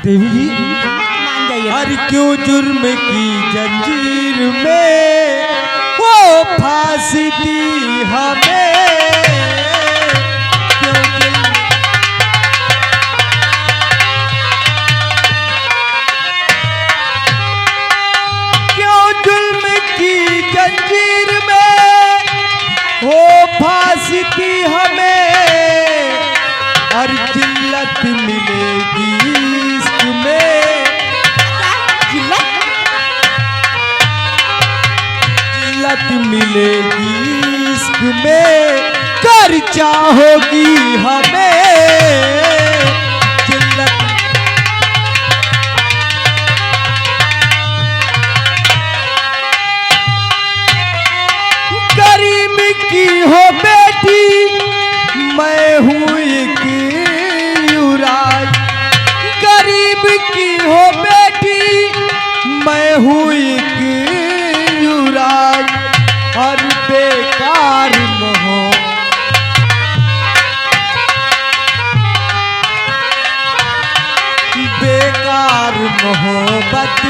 देवी जी मान जाइए। अरे क्यों जुर्म की जंजीर में वो फांसी दी हमें, क्यों जुर्म की जंजीर में वो फांसी दी हमें, और जिल्लत मिलेगी इश्क में, जिल्लत मिलेगी इश्क में, कर चाहोगी हमें जिल्लत। गरीब की हो बेटी मैं हूँ एक युवराज, गरीब की हो बेटी मैं हूँ एक युवराज, और बेकार मोह बेकार मोहब्बत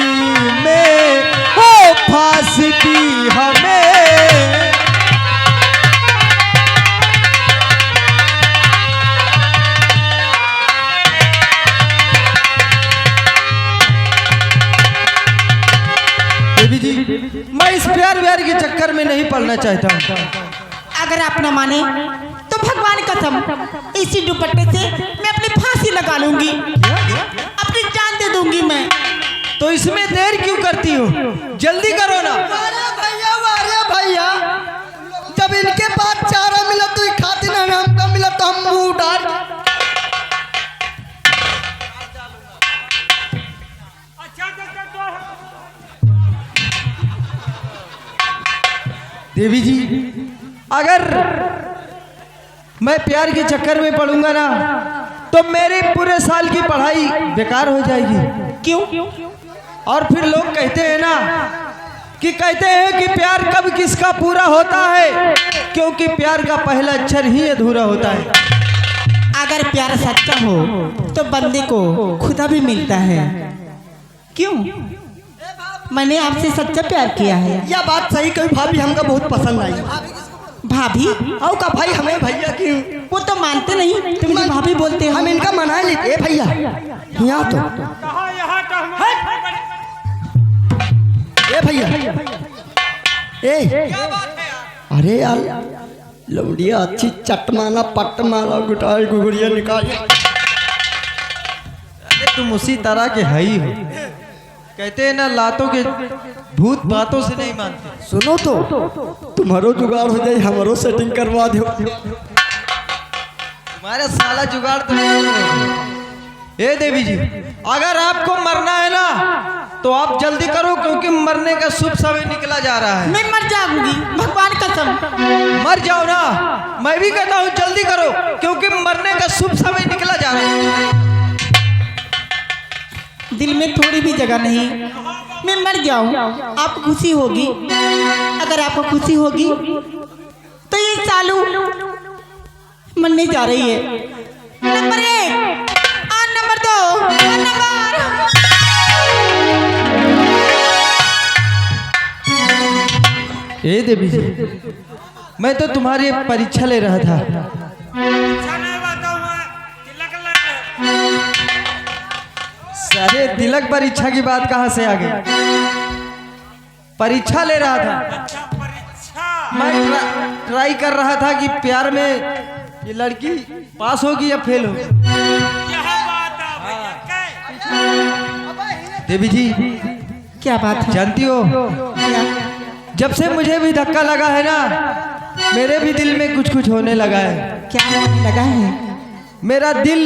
में हो फांसी दी हमें। देवी जी मैं इस प्यार व्यार के चक्कर में नहीं पड़ना चाहता हूँ। अगर आप न माने तो भगवान कसम इसी दुपट्टे से मैं अपनी फांसी लगा लूंगी, अपनी जान दे दूंगी मैं। तो इसमें देर क्यों करती हो, जल्दी करो ना। अरे भैया जब इनके पास चारा मिला तो ये खाती ना, हमको मिला तो हम मुंह उठार। देवी जी अगर मैं प्यार के चक्कर में पड़ूंगा ना तो मेरे पूरे साल की पढ़ाई बेकार हो जाएगी। क्यों? और फिर लोग कहते हैं ना कि कहते हैं कि प्यार कब किसका पूरा होता है, क्योंकि प्यार का पहला अक्षर ही अधूरा होता है। अगर प्यार सच्चा हो तो बंदे को खुदा भी मिलता है। क्यों? मैंने आपसे सच्चा प्यार किया है। यह बात सही कही भाभी, हमको बहुत पसंद आई। भाभी आओ का भाई हमें भैया की वो तो मानते नहीं, तुम मुझे भाभी बोलते हो। हम इनका मना लेते। ए भैया यहाँ तो ए भैया ए अरे यार लौड़िया अच्छी चट माना पट मारा गुटाई गुगड़िया निकाल। तुम उसी तरह के है ही हो। कहते हैं ना लातों के भूत बातों से नहीं मानते। सुनो तो तुम्हारो जुगाड़ हो जाए, हमारो सेटिंग करवा दो। तुम्हारा साला जुगाड़ तो नहीं होगा। ए देवी जी अगर आपको मरना है ना तो आप जल्दी करो, क्योंकि मरने का शुभ समय निकला जा रहा है। मैं मर जाऊंगी भगवान कसम। मर जाओ ना, मैं भी कहता हूँ जल्दी करो, क्योंकि मरने का शुभ समय निकला जा रहा है। दिल में थोड़ी भी जगह नहीं, मैं मर जाऊं, आपको खुशी होगी। अगर आपको खुशी होगी तो ये चालू मरने जा रही है। नंबर 1 और नंबर 2 और नंबर। ए देवी जी मैं तो तुम्हारी परीक्षा ले रहा था। अरे तिलक परीक्षा की बात कहाँ से आ गई? परीक्षा ले रहा था मैं, ट्राई कर रहा था कि प्यार में ये लड़की पास होगी या फेल होगी। देवी जी क्या बात है? जानती हो जब से मुझे भी धक्का लगा है ना, मेरे भी दिल में कुछ कुछ होने लगा है। क्या होने लगा है? मेरा दिल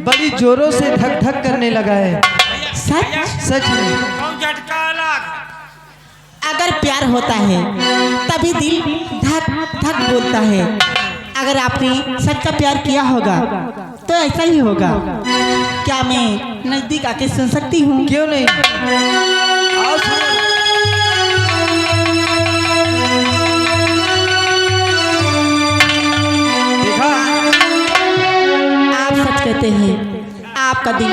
बड़ी जोरों से धक धक करने लगा है। सच? सच में। अगर प्यार होता है तभी दिल धक धक बोलता है। अगर आपने सच्चा प्यार किया होगा तो ऐसा ही होगा। क्या मैं नजदीक आके सुन सकती हूँ? क्यों नहीं, आओ सुनो। देखा, आप सच कहते हैं, आपका दिल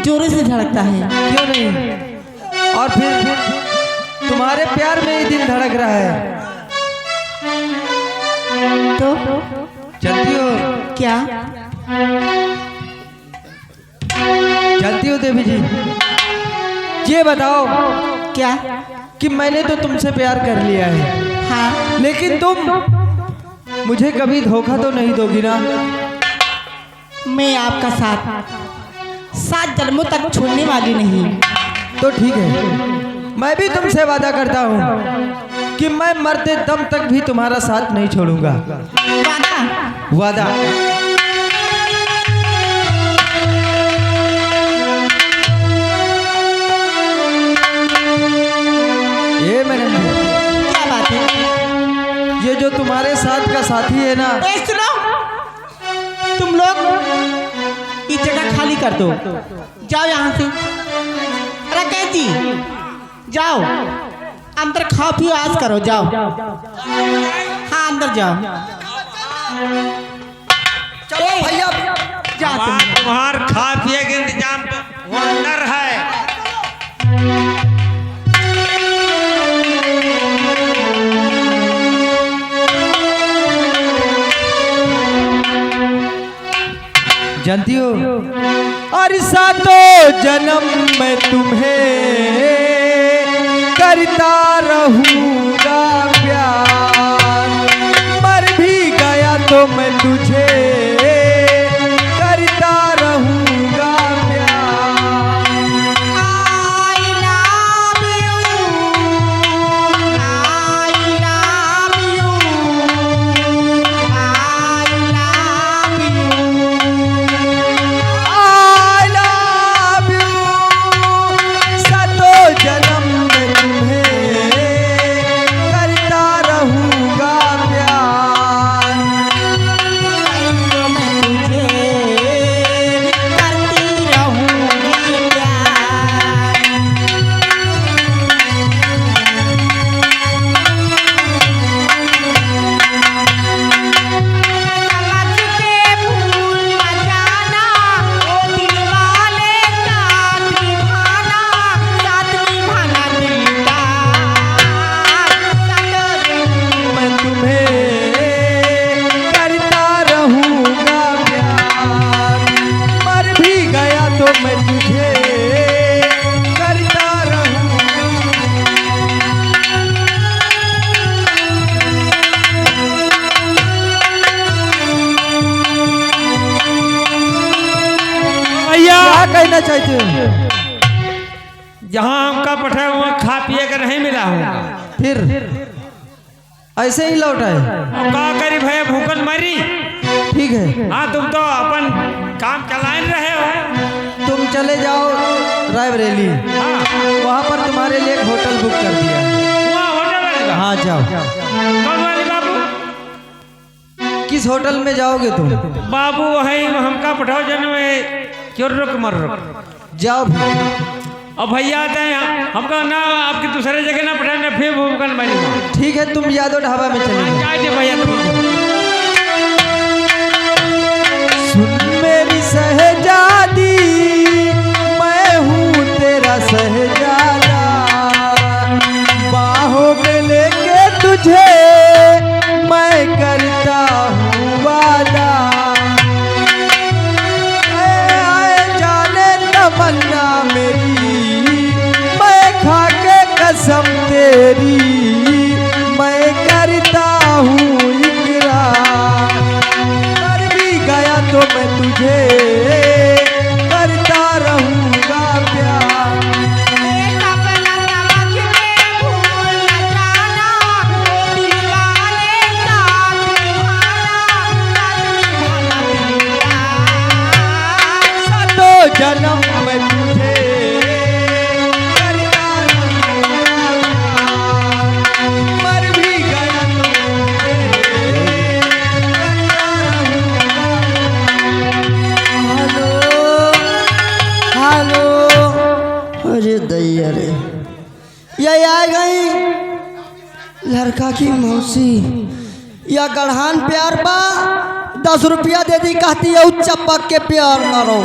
जोरों से धड़कता है। क्यों नहीं? और फिर तुम्हारे प्यार में ही दिल धड़क रहा है। तो जानती हो क्या? जानती हो देवी जी, ये बताओ क्या? कि मैंने तो तुमसे प्यार कर लिया है, हाँ, लेकिन तुम मुझे कभी धोखा तो नहीं दोगी ना? मैं आपका साथ 7 जन्मों तक छोड़ने वाली नहीं। तो ठीक है, मैं भी तुमसे वादा करता हूँ कि मैं मरते दम तक भी तुम्हारा साथ नहीं छोड़ूंगा। वादा? वादा। ये मैडम जी, क्या बात है? ये जो तुम्हारे साथ का साथी है ना, ए, सुनो, तुम लोग ये जगह खाली कर दो, जाओ यहाँ से। अरे कैसी, जाओ अंदर खाओ पियो आज करो, जाओ। हाँ अंदर जाओ। चलो भैया, जा तुम। तुम्हार खा पिए के इंतजाम तो वंडर है। जानती हो, और सातों जन्म में तुम्हें करता रहूंगा प्यार, मर भी गया तो मैं तुझे करता रहूंगा प्यार। I love you, I love you, I love you। I love you, सातों जन्म में तुम्हें करता रहूंगा प्यार। मैं तुझे करती रहूंगी प्यार। समझ के भूल न जाना, ओ दिल वाले साथ निभाना दिल का। मैं तुम्हें करता रहूंगा प्यार, मर भी गया तो मैं तुझे करता रहूंगा। भैया क्या कहना चाहते हो? जहाँ हमका पठा हुआ खा पिए का नहीं मिला होगा, फिर ऐसे ही लौट आए? अब का करी भैया, भूखन मरी। ठीक है, हाँ तुम तो अपन काम चलाए रहे हो। तुम चले जाओ रायबरेली, हाँ वहाँ पर तुम्हारे लिए एक होटल बुक कर दिया। वहाँ होटल वाले का? हाँ जाओ। कौन वाली बाबू? किस होटल में जाओगे तुम? बाबू वही हमका पठाओ जन में क्यों रुक मर रुक। जाओ भी। अब भैया आते हैं हमका ना, आपकी दूसरे जगह ना पठाने फिर भूखन मरी। ठीक है, तुम यादव ढाबा में चले जाओ। जाए भैया तुम। सुन मेरी सहजादी, मैं हूँ तेरा सहजादा, बाहों में लेके तुझे मैं करता हूँ वादा। आए जाने तमन्ना मेरी, मैं खा के कसम तेरी मैं करता हूँ इकरार, मर भी गया तो मैं तुझे करता रहूंगा प्यार। एक अपना समझ के भूल न जाना, ओ दिल वाले साथ निभाना दिल का। सातों जन्म में तुझे करता रहूंगा प्यार, मर भी गया तो तुझे करता रहूंगा। हेलो हेलो, अरे दैया रे, ये आ गई लड़का की मौसी। या गढ़ान प्यार बा, 10 रुपया दे दी, कहती है चपक के प्यार मारो।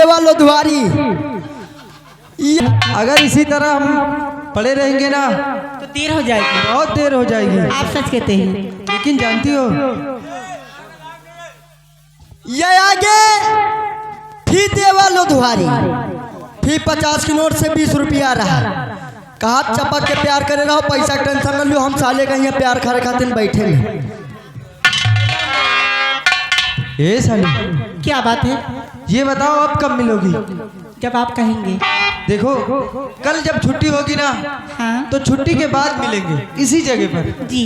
देवा लोधवारी। अगर इसी तरह हम पड़े रहेंगे ना तो देर हो जाएगी। बहुत देर हो जाएगी। आप सच कहते हैं। लेकिन जानती हो ये आगे फी देवा लोधवारी, फी 50 की नोट से 20 रुपया रहा। कहा चपक के प्यार करे रहो, पैसा के टेंशन न लो, हम साले का यहाँ प्यार करे खातिर बैठेंगे। ए साली, क्या बात है? ये बताओ अब कब मिलोगी? जब आप कहेंगे। देखो कल जब छुट्टी होगी ना हाँ तो छुट्टी के बाद मिलेंगे इसी जगह पर। जी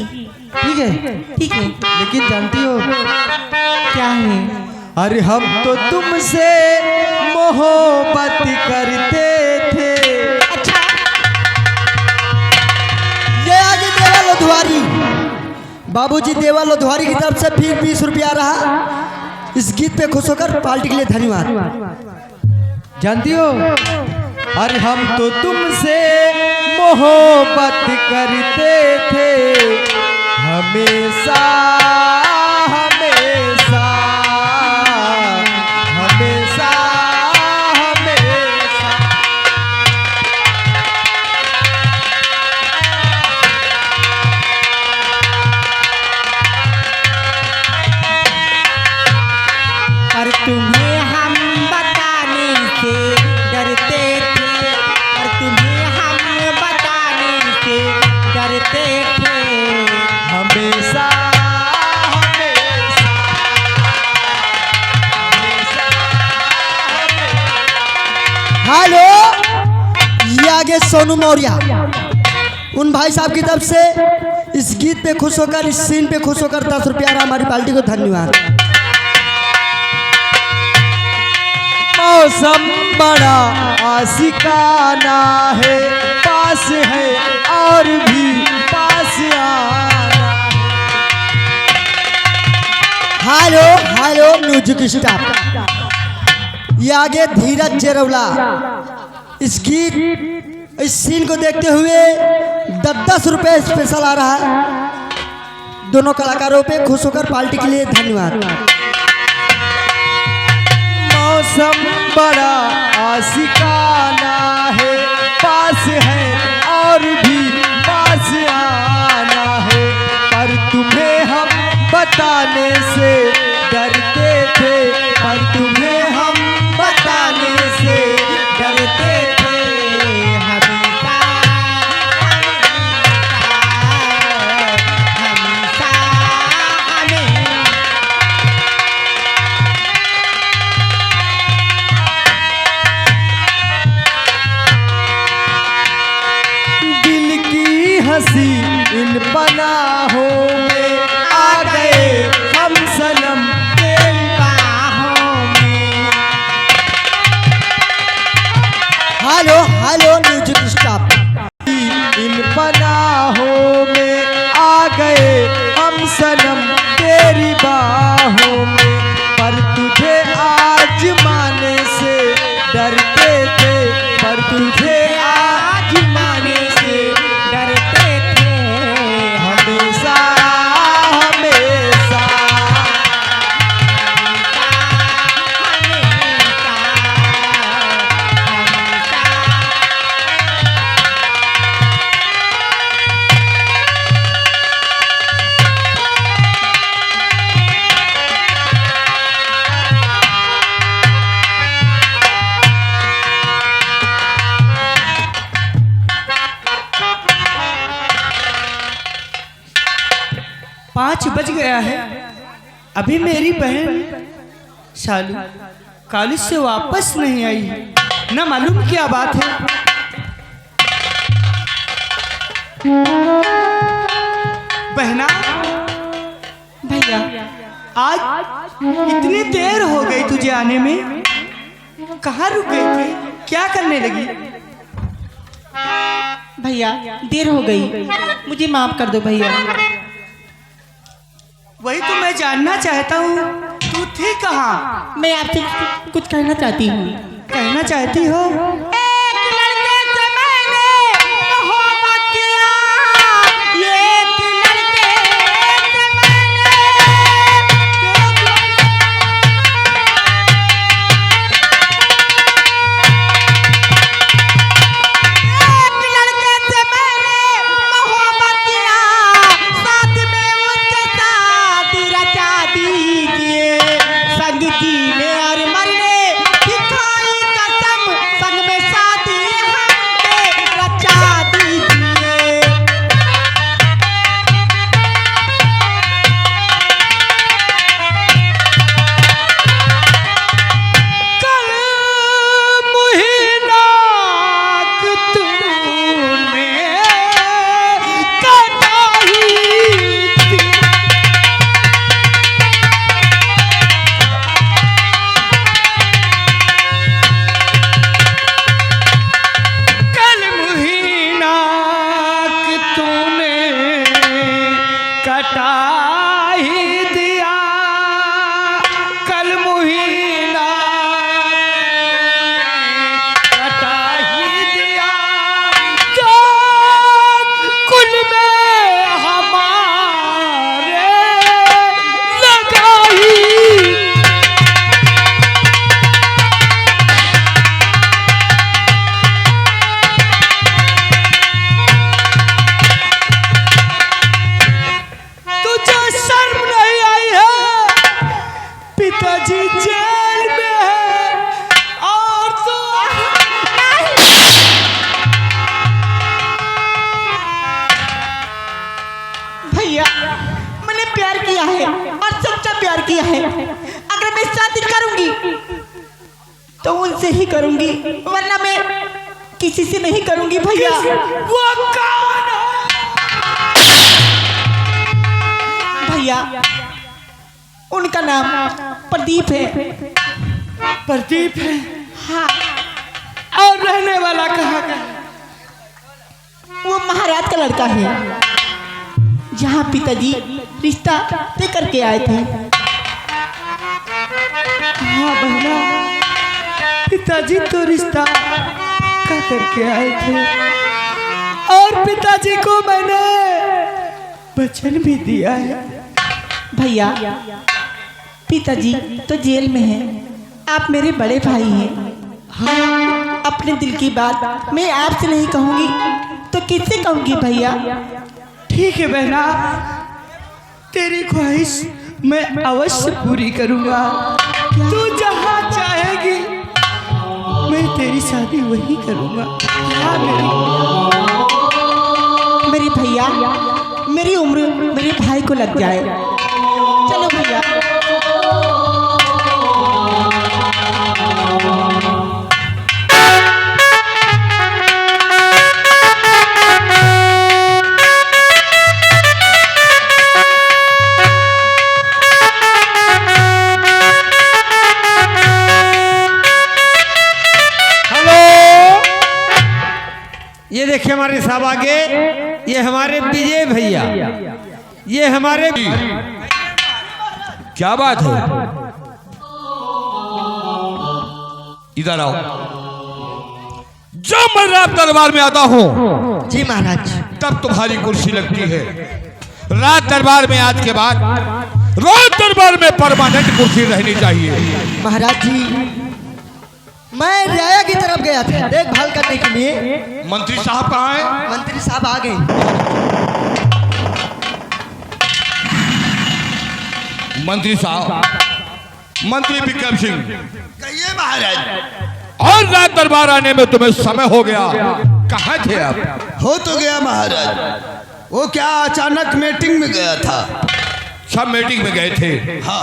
ठीक है? ठीक है। लेकिन जानती हो क्या है? अरे हम तो तुमसे मोहब्बत करते थे। अच्छा, ये आगे देवा लोधवारी, बाबूजी देवा लोधवारी की तरफ से फिर 20 रुपया रहा। इस गीत पे खुश होकर पार्टी के लिए धन्यवाद। जानती हो अरे हम तो तुमसे मोहब्बत करते थे हमेशा हमेशा हमेशा हमेशा। पर तुम्हें हम बताने से डरते थे, पर तुम्हें हम बताने से डरते थे। हमेशा हमेशा हमेशा हेलो, ये आगे सोनू मौर्य, उन भाई साहब की तरफ से इस गीत पे खुश होकर, इस सीन पे खुश होकर 10 रुपया रहा। हमारी पार्टी को धन्यवाद। मौसम बड़ा आशिकाना है, पास है और भी पास आना है। हेलो हेलो म्यूजिक स्टाफ, ये आगे धीरज जेरौला, इस गीत इस सीन को देखते हुए 10-10 रुपये स्पेशल आ रहा है। दोनों कलाकारों पे खुश होकर पार्टी के लिए धन्यवाद। मौसम बड़ा आशिकाना है, पास है और भी पास आना है। पर तुम्हें हम बताने से डरते थे, पर तुम्हें हम बताने से डरते थे। हमेशा हमेशा हमें दिल की हंसी इन पनाहों में आ गए हम सनम तेरी बाहों में। हेलो हेलो म्यूजिक स्टाफ, इन पनाहों में आ गए हम सनम तेरी बाहों में। पर तुझे आज माने से डरते थे, पर तुझे आज माने से डरते थे। हमेशा हमेशा पाँच बज गया है, अभी मेरी बहन शालू कॉलेज से वापस नहीं आई है। न मालूम क्या बात है। बहना, भैया आज इतनी देर हो गई तुझे आने में, कहाँ रुक गई थी? क्या करने लगी? भैया देर हो गई, मुझे माफ कर दो भैया। वही तो मैं जानना चाहता हूँ, तू थी कहाँ? मैं आपसे कुछ कहना चाहती हूँ। कहना चाहती हो? एक लड़के से मैंने मोहब्बत किया, एक लड़के से मैंने जीने और मरने की खाई कसम, संग में शादी हमने रचा दीजिए। कल मुहीना तूने कटाई थी। कल मुहीना तूने कटा ही दिया। कल मुहीना कटा ही दिया। क्या कुल में हमारे लगाई। तुझे शर्म नहीं आई है? पिताजी जेल में है और तू भैया, मैंने प्यार किया है और सच्चा प्यार किया है। अगर मैं शादी करूंगी तो उनसे ही करूंगी, वरना मैं किसी से नहीं करूंगी भैया। वो कौन है? भैया, उनका नाम प्रदीप है। प्रदीप है। हाँ, और रहने वाला कहाँ का? वो महाराज का लड़का है, जहाँ पिताजी रिश्ता तय करके आए थे। हाँ बहना, पिताजी तो रिश्ता का करके आए थे और पिताजी को मैंने वचन भी दिया है। भैया, पिताजी तो जेल में हैं, आप मेरे बड़े भाई हैं। अपने दिल की बात मैं आपसे नहीं कहूँगी तो किससे कहूँगी भैया? ठीक है बहना, तेरी ख्वाहिश मैं अवश्य पूरी करूँगा। तू जहाँ चाहेगी मैं तेरी शादी वही करूँगा। हाँ मेरे भैया, मेरी उम्र मेरे भाई को लग जाए। चलो भैया। ये देखिए हमारे साहब आगे, ये हमारे विजय भैया, ये हमारे। क्या बात है? इधर आओ। जब मैं रात दरबार में आता हूँ जी महाराज। तब तुम्हारी कुर्सी लगती है। रात दरबार में आज के बाद रोज दरबार में परमानेंट कुर्सी रहनी चाहिए। महाराज जी, मैं राया की तरफ गया था देखभाल करने के लिए। मंत्री साहब कहाँ हैं? मंत्री साहब आ गए। मंत्री साहब, मंत्री विक्रम सिंह, कहिए महाराज। और रात दरबार आने में तुम्हें समय हो गया, कहाँ थे आप? हो तो गया महाराज, वो क्या अचानक मीटिंग में गया था। सब मीटिंग में गए थे। हाँ,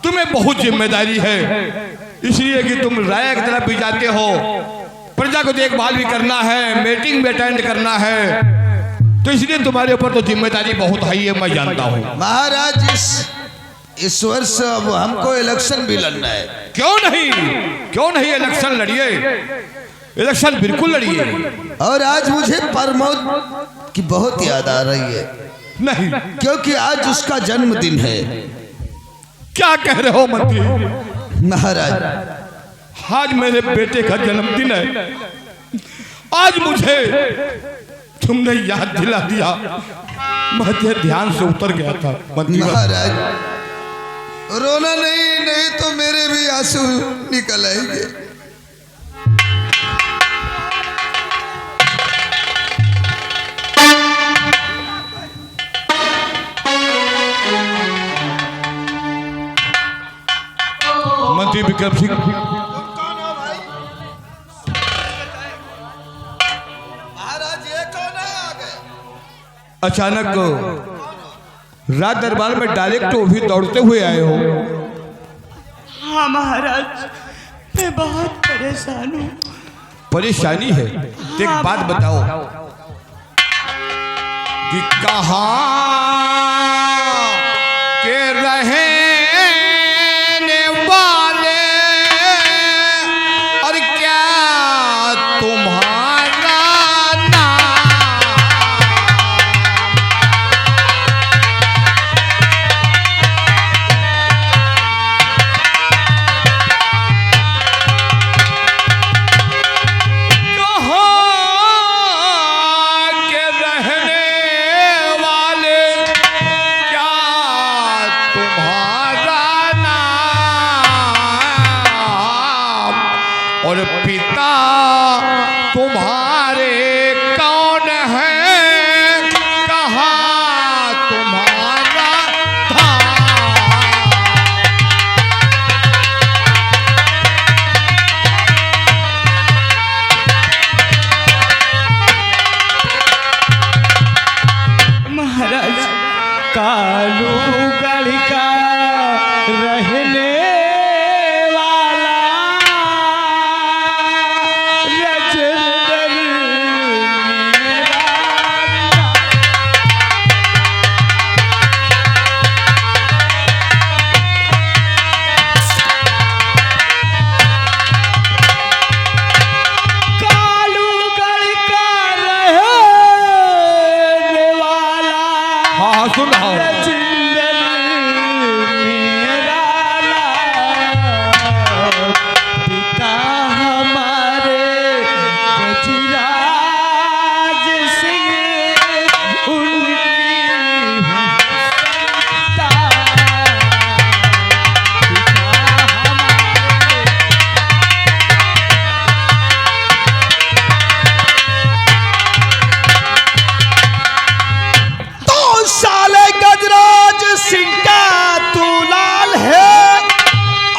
तुम्हें बहुत जिम्मेदारी है, इसलिए कि तुम राय की तरफ भी जाते हो, प्रजा को देखभाल भी करना है, मीटिंग भी अटेंड करना है, तो इसलिए तुम्हारे ऊपर तो जिम्मेदारी बहुत है, मैं जानता हूँ। महाराज इस वर्ष अब हमको इलेक्शन भी लड़ना है। क्यों नहीं, क्यों नहीं इलेक्शन लड़िए, इलेक्शन बिल्कुल लड़िए। और आज मुझे प्रमोद की बहुत याद आ रही है, नहीं, क्योंकि आज उसका जन्मदिन है। क्या कह रहे हो मंत्री? महाराज, आज मेरे बेटे का जन्मदिन है, आज मुझे तुमने याद दिला दिया, मुझे ध्यान से उतर गया था मंत्री। महाराज रोना नहीं, नहीं तो मेरे भी आंसू निकल आएंगे। मंत्री विक्रम सिंह। महाराज ये कौन है आगे? अचानक राज दरबार में डायरेक्ट वो भी दौड़ते हुए आए हो। हाँ महाराज, मैं बहुत परेशान हूँ। परेशानी है तो एक बात बताओ कि कहाँ के रहने वाले और क्या तुम्हारा नाम? और पिता तुम्हारे कौन है, कहाँ तुम्हारा था? महाराज, कालूगढ़ का रहने वाला रजंदर मेरा कालूगढ़ का रहने वाला। हाँ सुन रहा हूँ। पिता हमारे गजराज सिंह उनकी संता। तो साले गजराज सिंह का तू लाल है,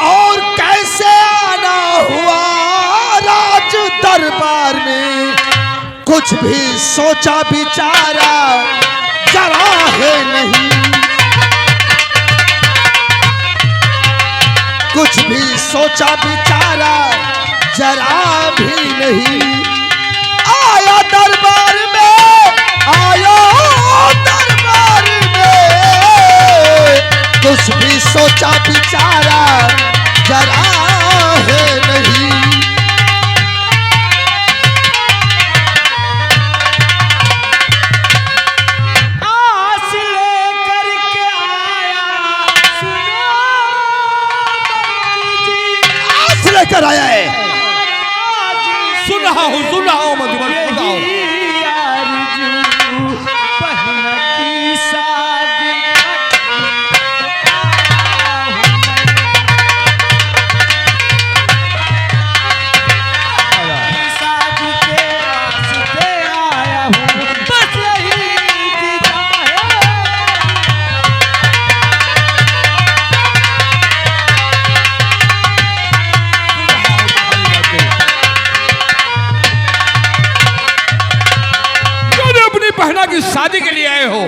और कैसे आना हुआ राज दरबार में? कुछ भी सोचा विचारा जरा है नहीं, कुछ भी सोचा विचारा जरा भी नहीं। आया दरबार में, आया दरबार में, कुछ भी सोचा विचारा जरा है नहीं। आस लेकर के आया, सुनो जी, आस लेकर आया है। सुन रहा हूँ मधुबन, सुन रहा हूँ। आरज़ू बहन की शादी शादी के वास्ते आया हूँ, बस यही इंतजार है। अपनी बहना की शादी के लिए आए हो?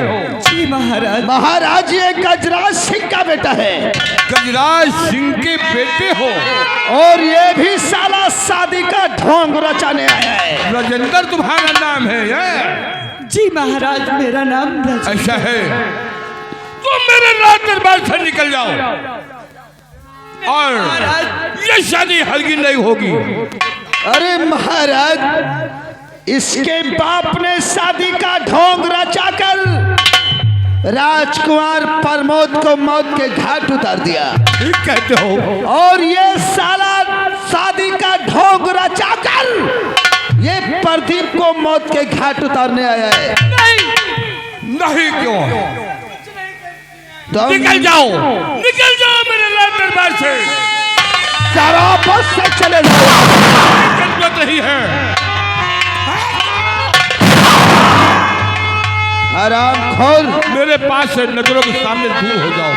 जी महाराज। महाराज ये गजराज सिंह का बेटा है, गजराज सिंह के बेटे हो? और ये भी साला शादी का ढोंग रचाने आया है। राजेंद्र तुम्हारा नाम है ये? जी महाराज, मेरा नाम ऐसा है तो मेरे राज दरबार से निकल जाओ, और ये शादी हरगिज नहीं होगी। अरे महाराज, इसके बाप ने शादी का ढोंग रचाकर राजकुमार प्रमोद को मौत के घाट उतार दिया। ठीक कहते हो। और ये साला शादी का ढोंग रचाकर ये प्रदीप को मौत के घाट उतारने आया है। नहीं क्यों? तो निकल जाओ मेरे राज दरबार से। शराबत से चले जाओ। जरूरत नहीं है। आराम खोल। मेरे पास से नजरों के सामने दूर हो जाओ।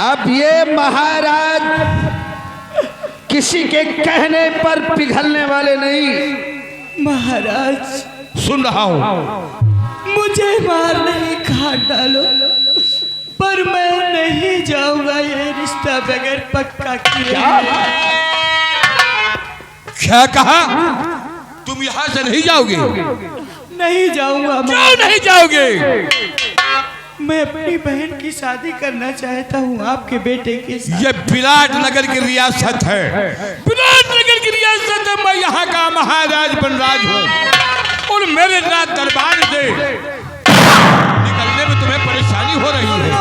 अब ये महाराज किसी के कहने पर पिघलने वाले नहीं। महाराज सुन रहा हूँ। मुझे मार नहीं खा डालो, पर मैं नहीं जाऊंगा ये रिश्ता बगैर पक्का किए। क्या कहा? तुम यहाँ से नहीं जाओगे? नहीं जाऊंगा। क्यों नहीं जाओगे? मैं अपनी बहन की शादी करना चाहता हूँ आपके बेटे के साथ। ये विराट नगर की रियासत है, विराट नगर की रियासत है। मैं यहाँ का महाराज बनराज हूँ और मेरे राज दरबार से निकलने में तुम्हें परेशानी हो रही है।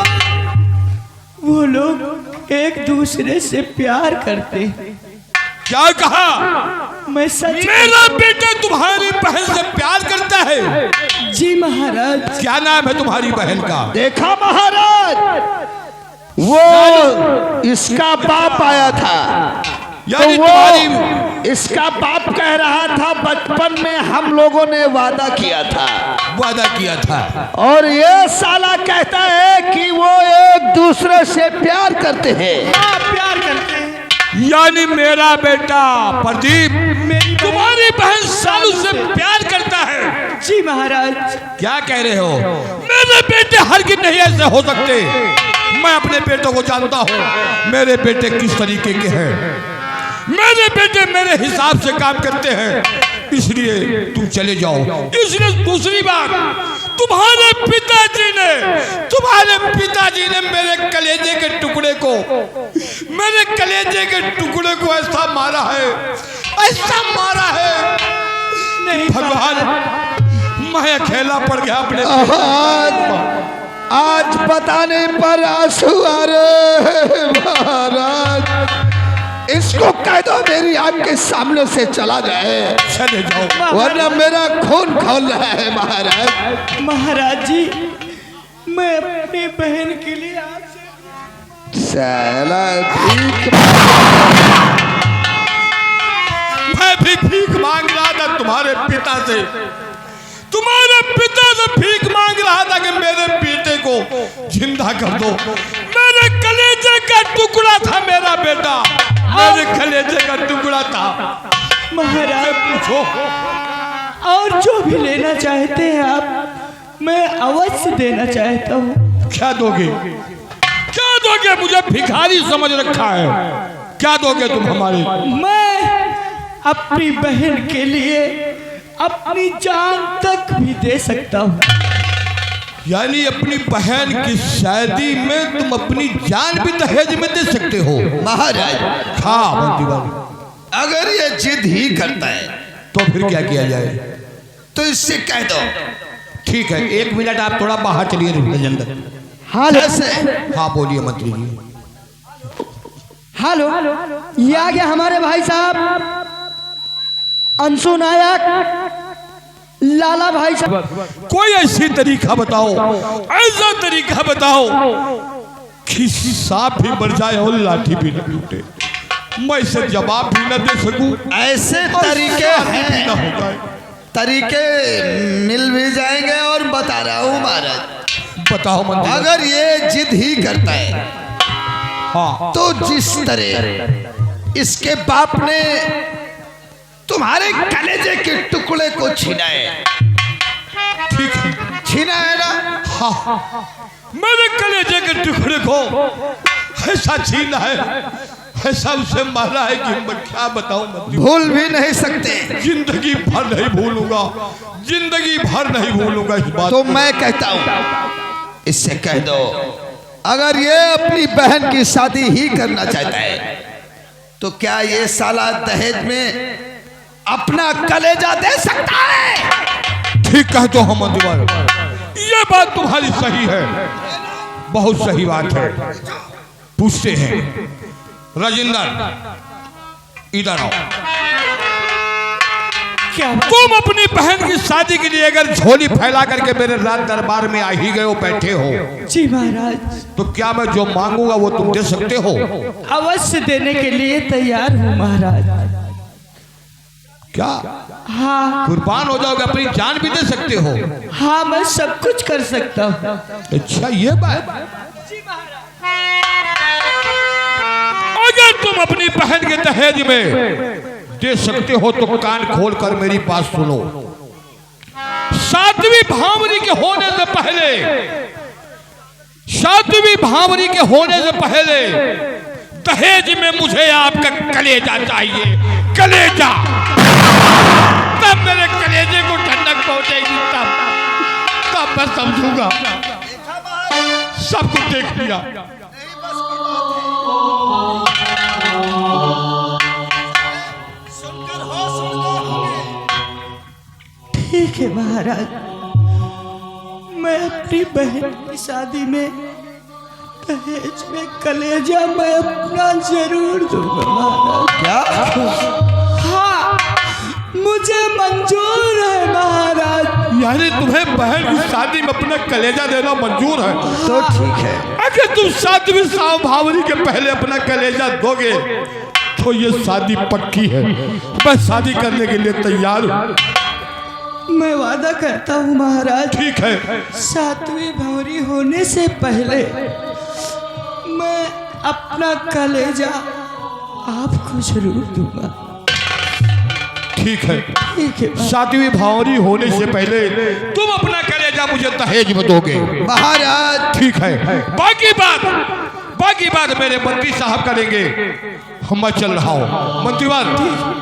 वो लोग एक दूसरे से प्यार करते हैं। क्या कहा? मैं सच। मेरा बेटा तुम्हारी बहन से प्यार करता है? जी महाराज। क्या नाम है तुम्हारी बहन का? देखा महाराज, वो इसका बाप आया था, तो वो इसका बाप कह रहा था बचपन में हम लोगों ने वादा किया था, और ये साला कहता है कि वो एक दूसरे से प्यार करते हैं। प्यार करते हैं। यानी मेरा बेटा प्रदीप तुम्हारी बहन सालू से प्यार करता है? जी महाराज। क्या कह रहे हो? मेरे बेटे हरगिज़ नहीं ऐसे हो सकते। मैं अपने बेटों को जानता हूँ, मेरे बेटे किस तरीके के हैं। मेरे बेटे मेरे हिसाब से काम करते हैं, इसलिए तुम चले जाओ। इसलिए दूसरी बात, तुम्हारे पिताजी ने मेरे कलेजे के टुकड़े को ऐसा मारा है, नहीं भगवान, मैं अकेला पड़ गया अपने। आज बताने पर आंसू आ रहे महाराज। इसको कह दो मेरी आंख के सामने से चला जाए। चले जाओ, वरना मेरा खून खौल रहा है महाराज। महाराज जी, मैं अपनी बहन के लिए आपसे साला मैं भी भीख मांग रहा था तुम्हारे पिता से भीख मांग रहा था कि मेरे बेटे को जिंदा कर दो। मेरे कलेजे का टुकड़ा था मेरा बेटा, मेरे कलेजे का टुकड़ा था। महाराज पूछो, और जो भी लेना चाहते हैं आप, मैं अवश्य देना चाहता हूँ। क्या दोगे? मुझे भिखारी समझ रखा है। क्या दोगे तुम हमारे? मैं अपनी बहन के लिए अपनी जान तक भी दे सकता हूँ। यानी अपनी बहन की शादी में तुम अपनी जान भी दहेज में दे सकते हो? महाराज, हाँ बंदी वाली, अगर ये जिद ही करता है तो फिर क्या किया जाए? तो इससे कह दो। ठीक है, 1 मिनट आप थोड़ा बाहर चलिए अंदर। हेलो, हाँ बोलिए मंत्री जी। हेलो, ये आ गया हमारे भाई साहब अंशु नायक, लाला भाई साहब। कोई ऐसी तरीका बताओ, ऐसा तरीका बताओ कि सांप भी मर जाए और लाठी भी न टूटे, मैं इसे जवाब भी न दे सकूं। ऐसे तरीके हैं, तरीके मिल भी जाएंगे। और बता रहा हूँ महाराज, बताओ मंत्री। अगर ये जिद ही करता है हाँ, तो जिस तरह इसके बाप ने तुम्हारे कलेजे के टुकड़े को छीना है, ठीक है, छीना है ना? हाँ, मेरे कलेजे के टुकड़े को ऐसा छीना है, ऐसा उसे मारा है कि मैं क्या बताऊं मंत्री। भूल भी नहीं सकते। जिंदगी भर नहीं भूलूंगा, जिंदगी भर नहीं भूलूंगा इस बात तो को। मैं कहता हूं, इससे कह दो अगर ये अपनी बहन की शादी ही करना चाहता है तो क्या ये साला दहेज में अपना कलेजा दे सकता है? ठीक कहते हो मंत्री वाले, ये बात तुम्हारी सही है, बहुत सही बात है। पूछते हैं राजेंद्र, इधर आओ। क्या तुम अपनी बहन की शादी के लिए अगर झोली फैला करके मेरे राज दरबार में आ ही गए हो, बैठे हो, जी महाराज, तो क्या मैं जो मांगूंगा वो तुम दे सकते हो? अवश्य देने के लिए तैयार हूँ महाराज। क्या हाँ कुर्बान हो जाओगे? अपनी जान भी दे सकते हो? हाँ, मैं सब कुछ कर सकता हूँ। अच्छा ये बात। अगर तुम अपनी बहन के दहेज दहेज में दे सकते हो तो कान खोल कर मेरी बात सुनो। सातवीं भावरी के होने से पहले, सातवीं भावरी के होने से पहले दहेज में मुझे आपका कलेजा चाहिए, कलेजा। तब मेरे कलेजे को ठंडक पहुंचेगी, तब मैं समझूंगा। सब कुछ देख लिया। ठीक है महाराज, मैं अपनी बहन की शादी में दहेज में कलेजा मैं अपना जरूर दूंगा महाराज। क्या? हाँ, मुझे मंजूर है महाराज। यानी तुम्हें बहन की शादी में अपना कलेजा देना मंजूर है? तो ठीक है। अगर तुम सातवीं भावरी के पहले अपना कलेजा दोगे तो ये शादी पक्की है। मैं शादी करने के लिए तैयार हूँ। मैं वादा करता हूँ महाराज, ठीक है। सातवीं भावरी होने से पहले मैं अपना कलेजा आपको जरूर दूंगा। ठीक है, ठीक है सातवीं भावरी होने से पहले तुम अपना कलेजा मुझे दहेज में दोगे महाराज। ठीक है। बाकी बात मेरे मंत्री साहब करेंगे। मैं चल रहा हूँ मंत्रीवान,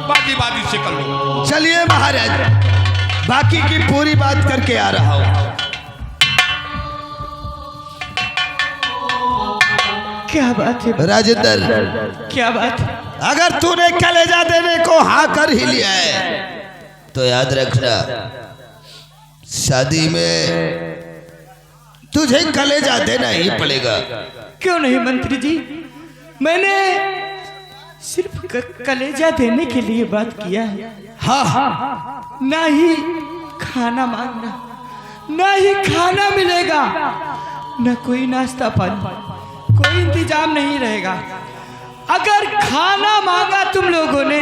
बाकी बात इससे कर लो। चलिए महाराज, बाकी की पूरी बात करके आ रहा हूँ। क्या बात है राजेंद्र, क्या बात है? अगर तूने कलेजा देने को हाँ कर ही लिया है तो याद रखना, शादी में तुझे कलेजा देना ही पड़ेगा। क्यों नहीं मंत्री जी, मैंने सिर्फ कलेजा देने के लिए बात किया है। हाँ, ना ही खाना मांगना, ना ही खाना मिलेगा, ना कोई नाश्ता पानी, कोई इंतजाम नहीं रहेगा। अगर खाना मांगा तुम लोगों ने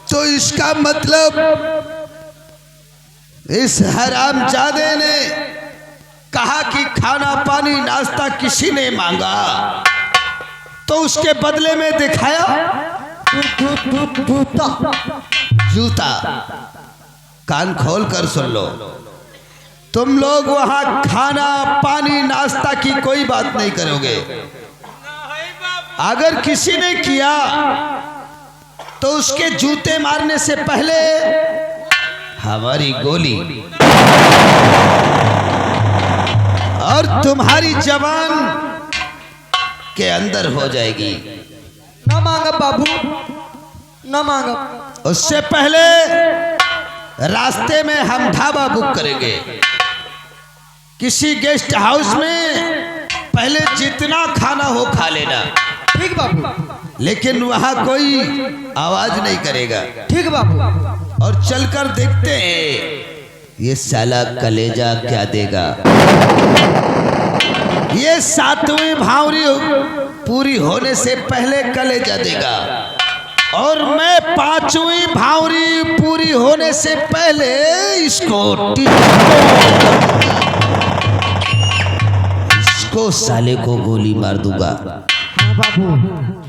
तो इसका मतलब इस हरामजादे ने कहा कि खाना पानी नाश्ता किसी ने मांगा तो उसके बदले में दिखाया जूता। कान खोल कर सुन लो, तुम लोग वहां खाना पानी नाश्ता की कोई बात नहीं करोगे। अगर किसी ने किया तो उसके जूते मारने से पहले हमारी गोली और तुम्हारी जवान के अंदर हो जाएगी। ना मांगा बाबू, ना मांगा। उससे पहले रास्ते में हम ढाबा बुक करेंगे, किसी गेस्ट हाउस में पहले जितना खाना हो खा लेना। ठीक बाबू। लेकिन वहां कोई आवाज नहीं करेगा। ठीक बाबू। और चलकर देखते हैं ये साला कलेजा क्या देगा। ये सातवीं भावरी पूरी होने से पहले कलेजा देगा और मैं पांचवी भावरी पूरी होने से पहले इसको साले को गोली मार दूंगा।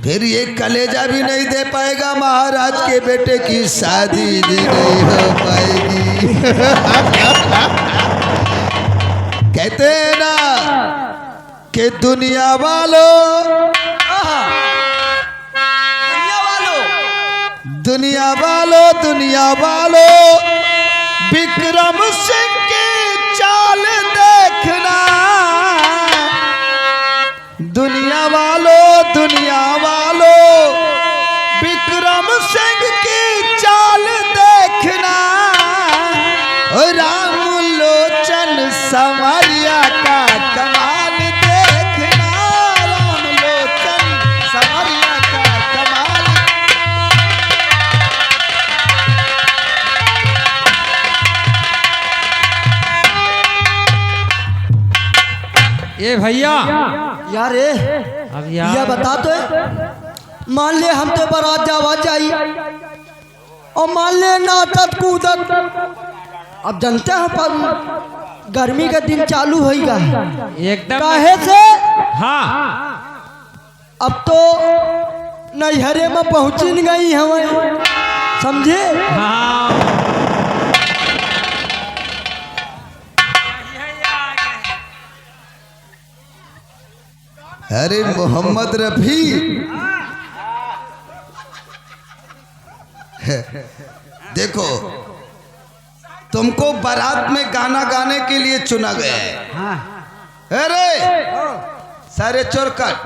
फिर ये कलेजा भी नहीं दे पाएगा, महाराज के बेटे की शादी भी नहीं हो पाएगी। कहते हैं ना कि दुनिया वालों विक्रम सिंह की चाल देखना। दुनिया वालों विक्रम सिंह की चाल देखना। राम लोचन संवरिया का कमाल देखना। राम लोचन संवरिया का कमाल। ये भैया यार रे, अब यह बता तो मान ले हम तो बारात जावा चाहिए और मान ले नाटक कूदत अब जानते हैं पर गर्मी का दिन चालू होगा एकदम काहे से हाँ अब तो नैहरे में पहुँच गई हमें समझे। हाँ अरे मोहम्मद रफी, देखो तुमको बारात में गाना गाने के लिए चुना गया है। अरे सारे चोरकट,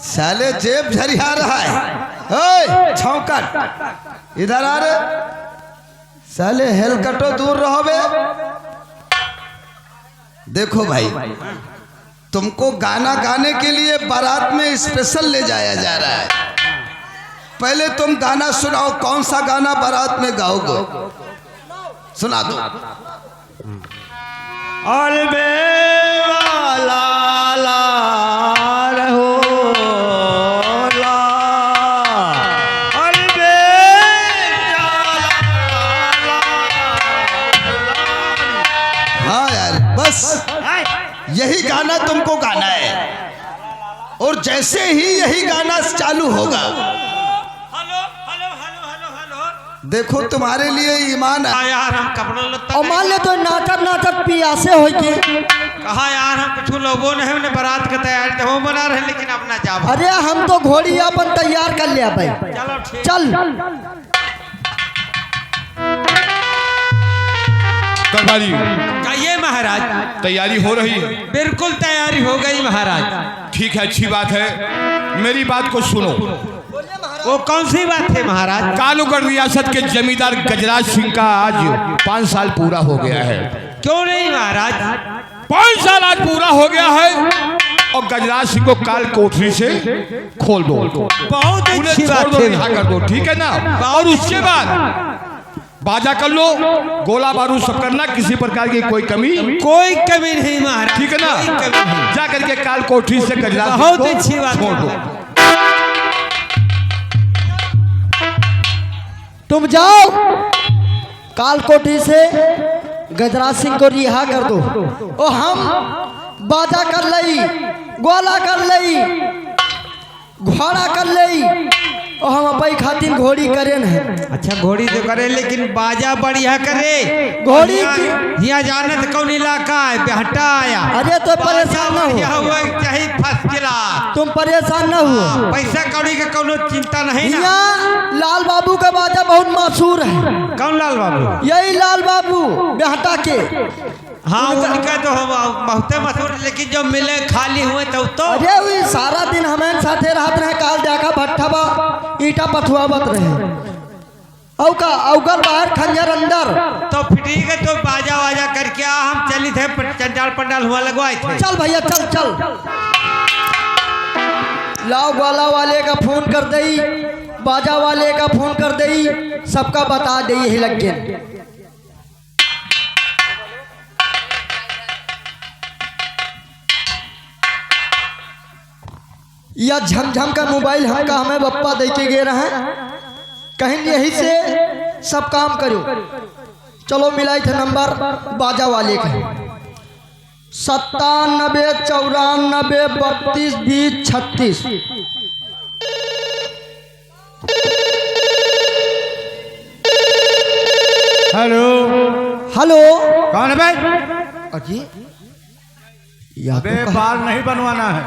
साले जेब झरिया रहा है। ओए छौकट इधर आ रे, साले हेलकटो दूर रहो बे। देखो भाई, तुमको गाना गाने के लिए बारात में स्पेशल ले जाया जा रहा है। पहले तुम गाना सुनाओ, कौन सा गाना बारात में गाओगे? सुना दो। हाँ यार, बस यही गाना तुमको गाना है, और जैसे ही यही गाना चालू होगा, देखो तुम्हारे लिए ईमान है। यार हम कपड़ों लत्ता और मान ले तो नाटक नाटक पियासे हो के कहा यार, हम कुछ लोगों ने हमने बारात का तैयारी तो हम बना रहे, लेकिन अपना जा। अरे हम तो घोड़ी अपन तैयार कर लिया भाई। चलो ठीक। चल दरबारी कहिए महाराज। तैयारी हो रही है? बिल्कुल तैयारी हो गई महाराज। ठीक है, अच्छी बात है। मेरी बात को सुनो। वो कौन सी बात है महाराज? कालूगढ़ रियासत के जमींदार गजराज सिंह का आज 5 साल पूरा हो गया है। क्यों नहीं महाराज? 5 साल आज पूरा हो गया है, और गजराज सिंह को काल कोठरी से खोल दो। बहुत उन्हें अच्छी छोड़ बात दो, है। रिहा कर दो, ठीक है ना? और उसके बाद बाजा कर लो, गोला बारूद सब करना, किसी प्रकार की कोई कमी नहीं महाराज, ठीक है ना? कोई कमी नहीं। जा करके काल कोठरी से गजराज सिंह बहुत को अच्छी बात छोड़ दो। तुम जाओ कालकोठी से गजराज सिंह को रिहा कर दो, और हम बाजा कर लई, गोला कर लई, घोड़ा कर लई, और हम अपनी खातिर घोड़ी करे न। अच्छा घोड़ी तो करे, लेकिन बाजा बढ़िया करे। घोड़ी यहाँ जाने तो कौन इलाका है, बेहटा आया। अरे तो परेशान न बढ़िया हो, हुआ चाहे फर्स्ट क्लास। तुम परेशान न हो। पैसा कौड़ी का कोनो चिंता नहीं ना। यहाँ लाल बाबू का बाजा बहुत मशहूर है। कौन लाल बाबू? यही लाल बाबू बेहटा के। हाँ उनका तो हम बहुत मशहूर, लेकिन जो मिले खाली हुए तो अरे वही सारा दिन हमें साथे रहते रहे, काल देखा भट्ठा ईटा पथुआवत रहे, औका औगल बाहर खंजर अंदर। तो ठीक है, तो बाजा वाजा करके हम चली थे, चंडाल पंडाल हुआ लगवाए थे। चल भैया चल चल, लाओ ग्वाला वाले का फोन कर दई, बाजा वाले का फोन कर दई, सबका बता दई यही लग गए। या झमझम का मोबाइल हमका हमें बप्पा दे के गए रहे, कहीं यही से सब काम करो। चलो मिलाई थे नंबर बाजा वाले का 97 94 32 20 36। हेलो हेलो कौन है भाई? अजी या तो बाल नहीं बनवाना है।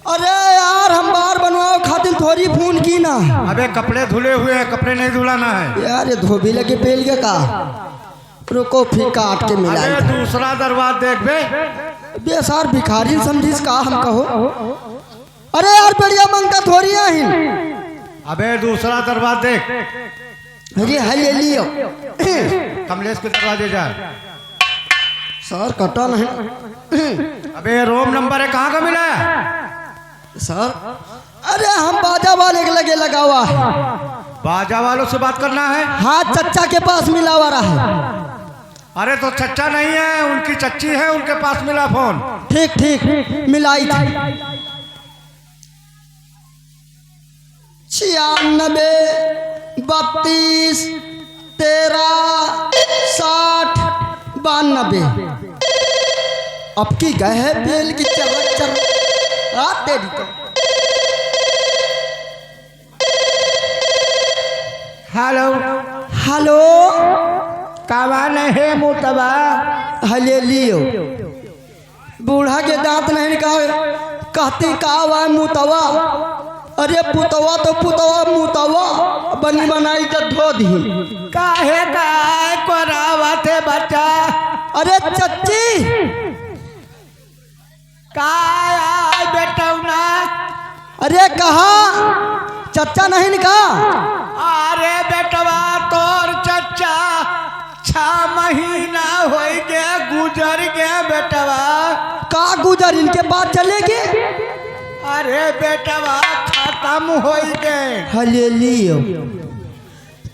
अरे यार हम बार बनवाओ खातिर थोड़ी फोन की ना। अबे कपड़े धुले हुए हैं, कपड़े नहीं धुलाना है यार ये धोबी लगे पेल के का, रुको फिर काट के मिलाई था। दूसरा दरबार देख बे। बेसार भिखारी समझिस का हम कहो। अरे यार बढ़िया मंगा थोड़ी है। अबे दूसरा दरबार देख, अरे है ले लियो। कमलेश के दरवाजे जा। सर कटा नहीं। अबे रोम नंबर है, कहाँ का मिला है सर? अरे हम बाजा वाले के लगे लगा हुआ है। बाजा वालों से बात करना है? हाँ चच्चा के पास मिला हुआ रहा। अरे तो चच्चा नहीं है, उनकी चच्ची है, उनके पास मिला फोन। ठीक ठीक मिलाई थी। 96 32 13, 60, 92। अब की गए है बेल की चर रात तेरी तो। हेलो हेलो, कौन है मुतबा? हले लियो। बूढ़ा के दांत नहीं निकाल, कहती का हुआ मुतवा। अरे पुतवा तो पुतवा, मुतवा बनी बनाई तो धो दी। काहे करावत है बच्चा? अरे चच्ची काय बेटौना? अरे कहा चच्चा नहीं निका? अरे बेटवा तोर चच्चा 6 महीना हो गया गुजर गया बेटवा। का गुजर, इनके बाद चलेगी? अरे बेटवा खत्म हो गए। हले लियो।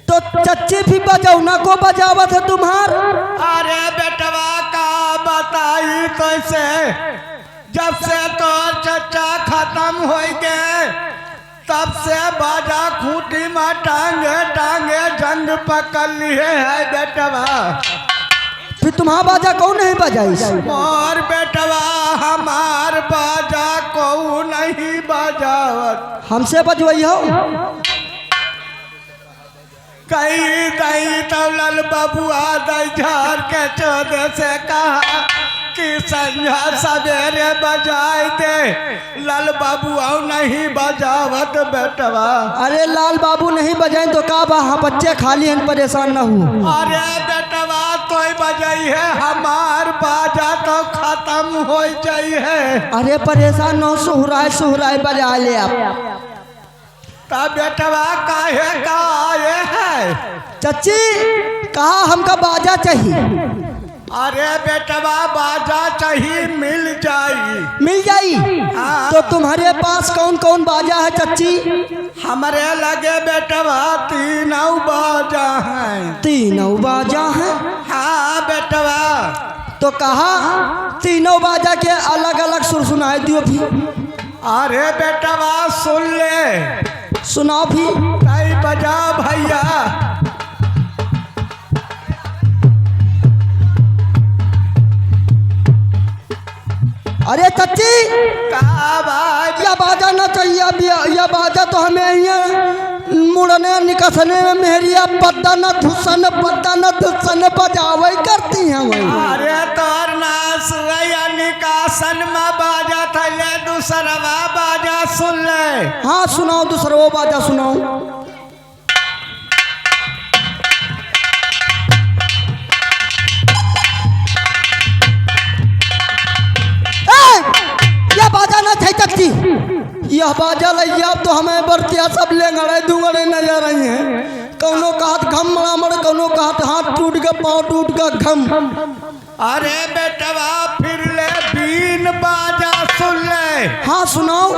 तो चच्ची भी बजौना को बजावत है तुम्हार? अरे बेटवा का बताई कैसे, जब से तोर चच्चा खत्म हो गए तब से बाजा खूंटी में टांगे टांगे जंग पकड़ लिए है बेटवा। फिर तुम्हारा बाजा कौन नहीं बजाई? और बेटवा हमार बाजा को नहीं बजावत। हमसे बजवाई हो? कई दई तो लल बबुआ दई झार के चौदह से कहा कि संझा सवेरे बजाए दे, लाल बाबू नहीं बजावत बेटवा। अरे लाल बाबू नहीं बजाए तो का बा, हाँ बच्चे खाली हैं, परेशान न हो। अरे बेटवा तो बजाई है, हमार बाजा तो खत्म हो जाई है। अरे परेशान न हो, सुहराए बजा ले आप। तब बेटवा काहे काहे है? चच्ची कहा हमका बाजा चाहिए। अरे बेटवा बाजा चाहिए, मिल जाई। मिल जाई? हाँ। तो तुम्हारे पास कौन कौन बाजा है चच्ची? हमारे लगे बेटवा 3 बाजा हैं। 3 बाजा है? हाँ बेटवा। तो कहा 3 बाजा के अलग अलग सुर सुनाए दियो भी। अरे बेटवा सुन ले। सुनाओ भी। कई बजा भैया। अरे चच्ची का यह बाजा ना चाहिए, अब यह बाजा तो हमें यहाँ मुड़ने निकसने में मेहरिया पद्दा न धुसन बजावे करती हैं वही। अरे तोर नास निकासन में बाजा था, ले दूसरा बाजा सुन ले। हाँ सुनाओ, दूसरा वो बाजा सुनाओ। यह बाजा ना चाहिए चच्ची, यह बाजा लैया तो हमें बर्तिया सब लेंगड़े दूंगड़े नजर आई हैं। कौनो का हाथ घम मड़, कौनो का हाथ टूट गया, पाँव टूट गया घम। अरे बेटवा फिर ले बीन बाजा सुन ले। हाँ सुनाओ।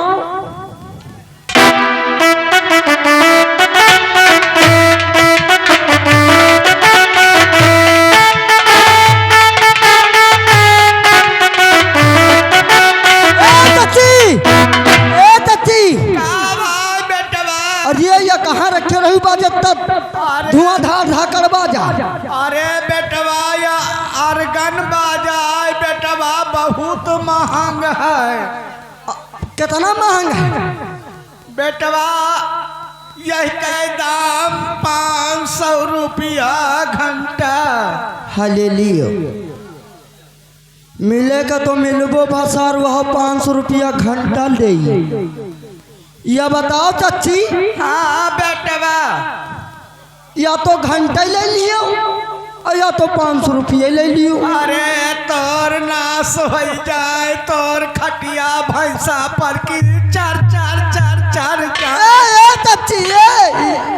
अरे ये कहाँ रखे रही बाजा तब धुआं धार कर बाजा? अरे बेटवा या अर्गन बाजा बेटवा बहुत महंग है। कितना महंगा है बेटवा? यह का दाम 500 रुपया घंटा। हले लियो। मिलेगा तो मिलबो बसार, वह 500 रुपया घंटा ले। यह बताओ चच्ची। हाँ बेटवा। या तो घंटा ले लियो और या तो 500 रुपये ले लियो। अरे तोर नाश हो जाए, तोर खटिया भैंसा पर की चार चच्ची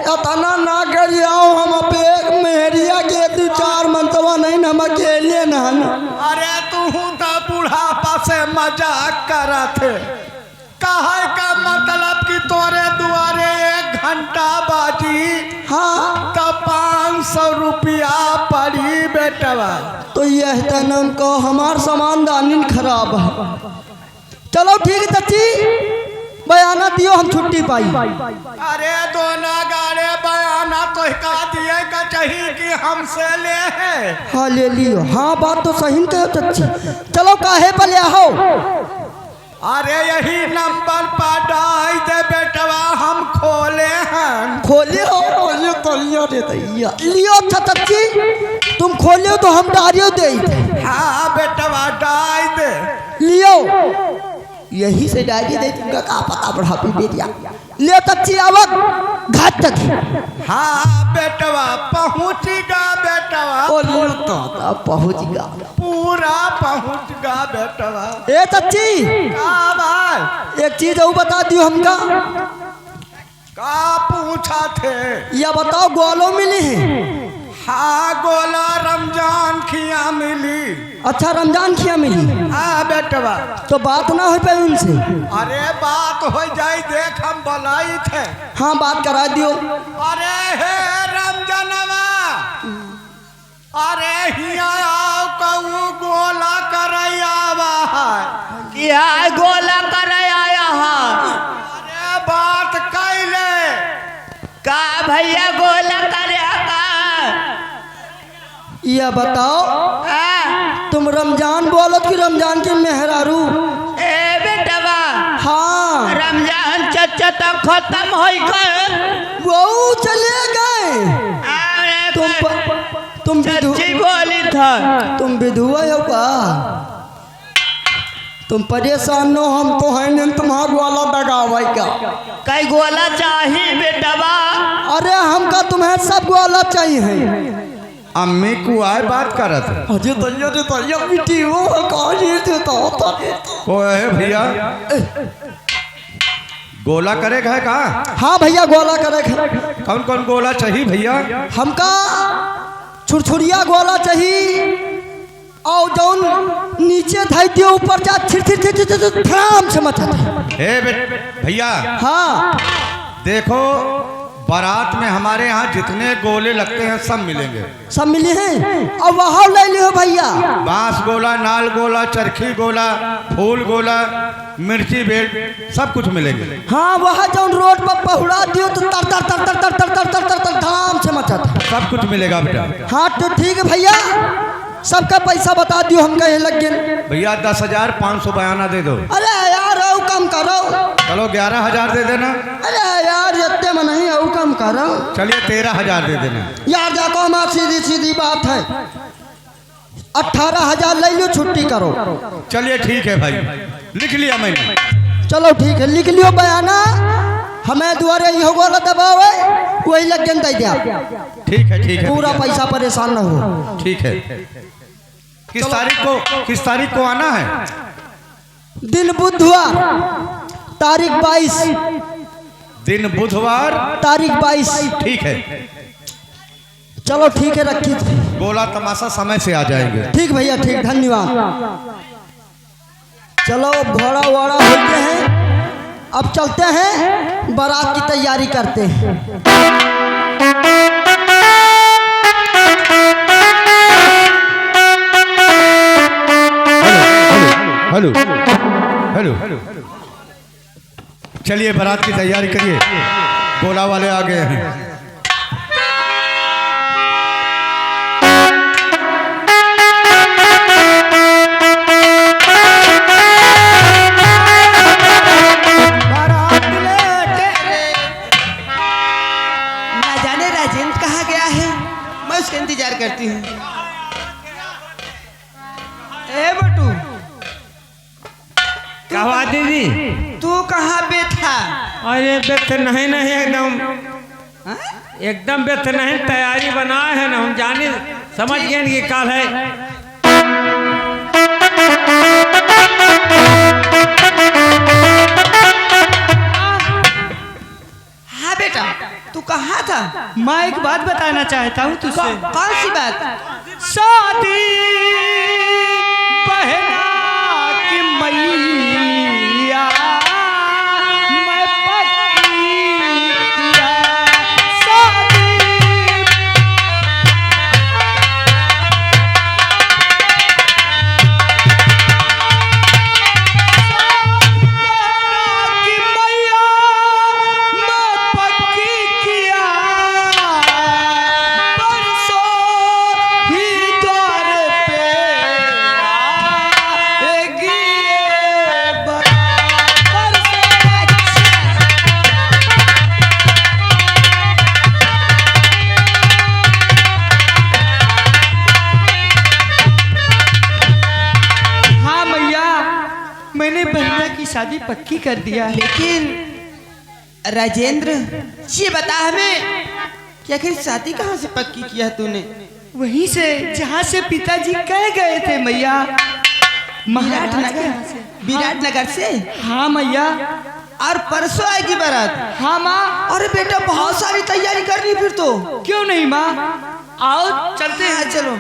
इतना ना करियाओ, हम पे मेहरिया के 2-4 मंतवा नहीं, हम अकेले नहन। अरे तू तो बुढ़ापा से मजाक करत है। कहे का मतलब कि तोरे दुआरे 1 घंटा बाजी। हाँ तो 500 रुपया पड़ी बेटवा। तो यह तनम को हमार सामान दानिन खराब है। चलो ठीक है चच्ची, बयाना दियो हम छुट्टी पाई। अरे दोनों गाड़े बयाना तो का दिए का चाहिए कि हमसे ले है। हाँ ले लियो। हाँ बात तो सही न कहो चाची। चलो काहे पर ले आओ। अरे यही नंबर पर डाल दे बेटवा, हम खोले हैं। खोले हो खोले तो लियो रे दैया लियो। अच्छा चाची तुम खोले तो हम डारियो दे। हाँ बेटवा डाल दे लियो यही से डारियो दे। तुमका का पता बढ़ापी बेरिया लियो चाची आवक घाट तक। हाँ बेटवा पहुँचेगा बेटवा, ओ लियो तो पहुंच गया। पूरा पहुँच गया बेटवा। ए चाची का भाई एक चीज और बता दियो हमका। का पूछा थे? या बताओ गोलो मिली है? हाँ गोला रमजान खिया मिली। अच्छा रमजान खिया मिली। हाँ बेटवा। तो बात ना हो पाई उनसे? अरे बात हो जाए, देख हम बुलाई थे। हाँ बात करा दियो। अरे हे रमजानवा, अरे हिया आओ कहू गोला करे आवा है। या गोला करे आया है। अरे बात कैले का भैया गोला करे का? या बताओ तुम रमजान बोलो कि रमजान के मेहरारू? ए बेटवा हाँ रमजान चचा तो खत्म हो गए। वो चले गए। तुम सच्ची बोली था। तुम विधुआ हो का? तुम परेशान न हम तो है नहीं तुम्हारा गोला दगावे का। कई गोला चाहिए बेटवा? अरे हमका तुम्हें सब गोला चाहिए। अम्मी को आए बात करत अजय तैया मिट्टी वो कौन देता होता को है भैया, गोला करेगा है कहा? हाँ भैया गोला करे। कौन कौन गोला चाहिए भैया? हमका छुरछुरिया गोला चाहिए और जौन नीचे धाई दियो ऊपर जा छिर छिर छिर छिर धड़ाम से मत। हे भैया हाँ देखो, बारात में हमारे यहाँ जितने गोले लगते हैं सब मिलेंगे। सब मिले हैं और वहाँ ले लियो भैया। बांस गोला, नाल गोला, चरखी गोला, फूल गोला, मिर्ची बेल, सब कुछ मिलेंगे। हाँ वहाँ जौन रोड पर पहुड़ा दियो तो तर तर तर तर तर तर तर तर तर धड़ाम से मचा। सब कुछ मिलेगा बेटा। हाँ तो ठीक है भैया, सबका पैसा बता दियो हम कहे लग गए। भैया 10,500 बयाना दे दो। अरे यार आओ कम करो। चलो 11,000 दे देना। अरे यार इतने में नहीं आओ कम करो। चलिए 13,000 दे देना। यार जाको हमारी सीधी सीधी बात है 18,000 ले लो छुट्टी करो। चलिए ठीक है भाई, लिख लिया मैंने। चलो ठीक है लिख लियो बयाना। हमें दुआरे ही होगा दबाव है वही लग गए दे दिया। ठीक है पूरा पैसा परेशान न हो। ठीक है। किस तारीख को आना है? दिन बुधवार तारीख 22। दिन बुधवार तारीख 22। ठीक है। चलो ठीक है रखी। गोला तमाशा समय से आ जाएंगे। ठीक भैया ठीक, धन्यवाद। चलो घोड़ा वोड़ा हो गए हैं, अब चलते हैं बारात की तैयारी करते हैं। हेलो हेलो हेलो, चलिए बारात की तैयारी करिए, गोला वाले आ गए हैं। ना जाने राजेंद्र कहाँ गया है, मैं उसका इंतजार करती हूँ। ए बटू कहवा दीदी? तू कहाँ बैठा? अरे व्यस्त नहीं नहीं एकदम व्यस्त नहीं, तैयारी बना है ना, हम जाने समझ गए कि काल है। हाँ बेटा तू कहाँ था? मैं एक बात बताना चाहता हूँ तुझसे। कौन सी बात? शादी बहना की मैया मैं पकिया शादी बहना की मैया शादी पक्की कर दिया। लेकिन राजेंद्र, ये बता हमें कि आखिर शादी कहाँ से पक्की किया तूने? वहीं से जहाँ से पिताजी कह गए थे मैया। विराटनगर से? हाँ मैया। और परसों आएगी बारात? हाँ माँ। अरे बेटा बहुत सारी तैयारी करनी फिर तो। क्यों नहीं माँ, आओ चलते हैं। चलो।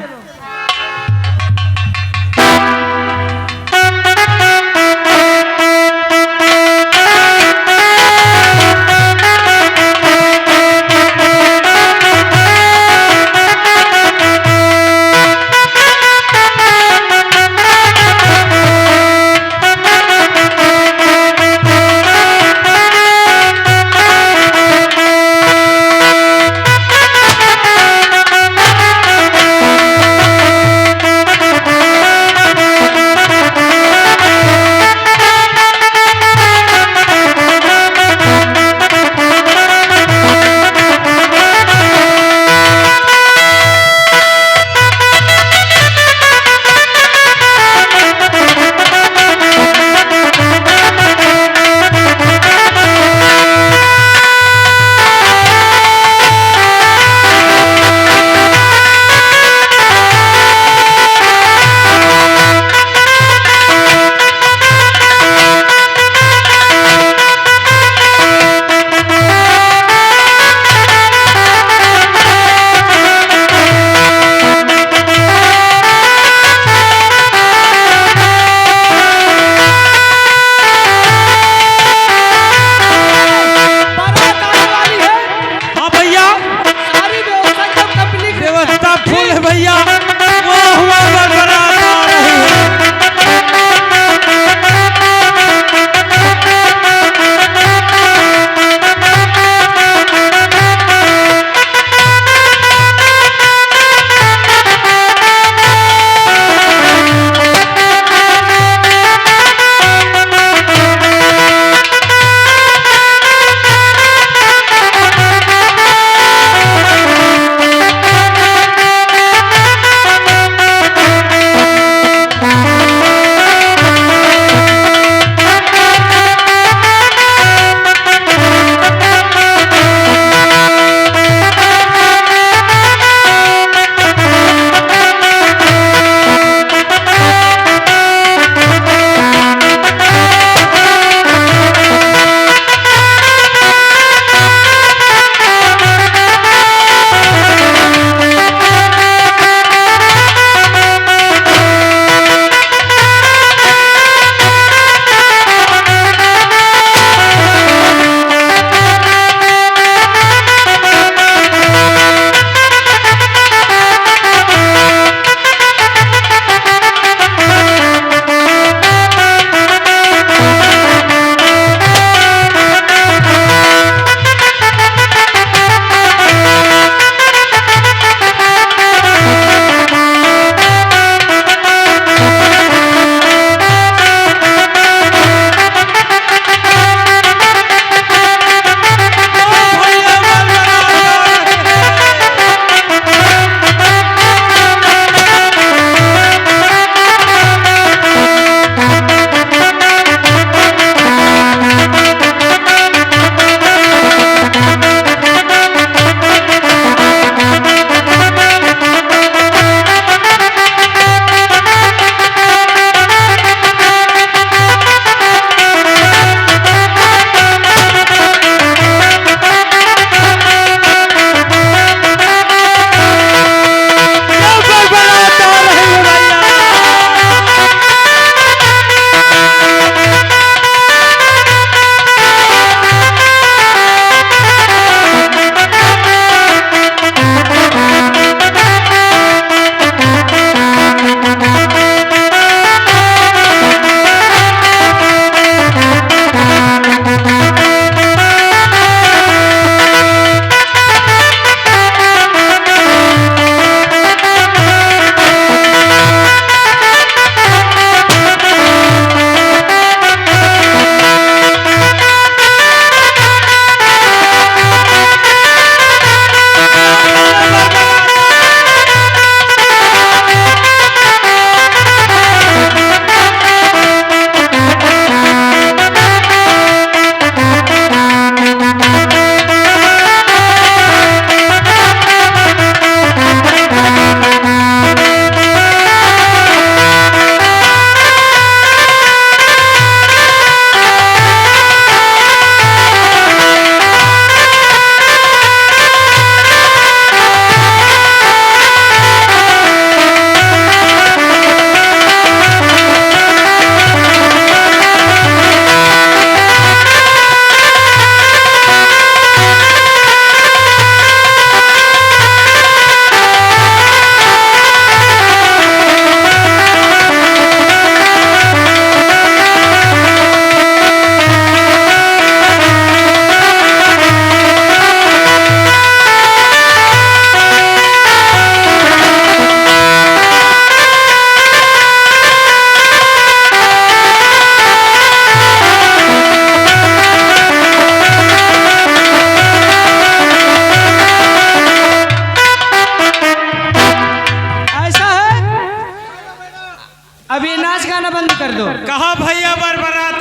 अभी नाच गाना बंद कर दो। कहा भैया बरबरात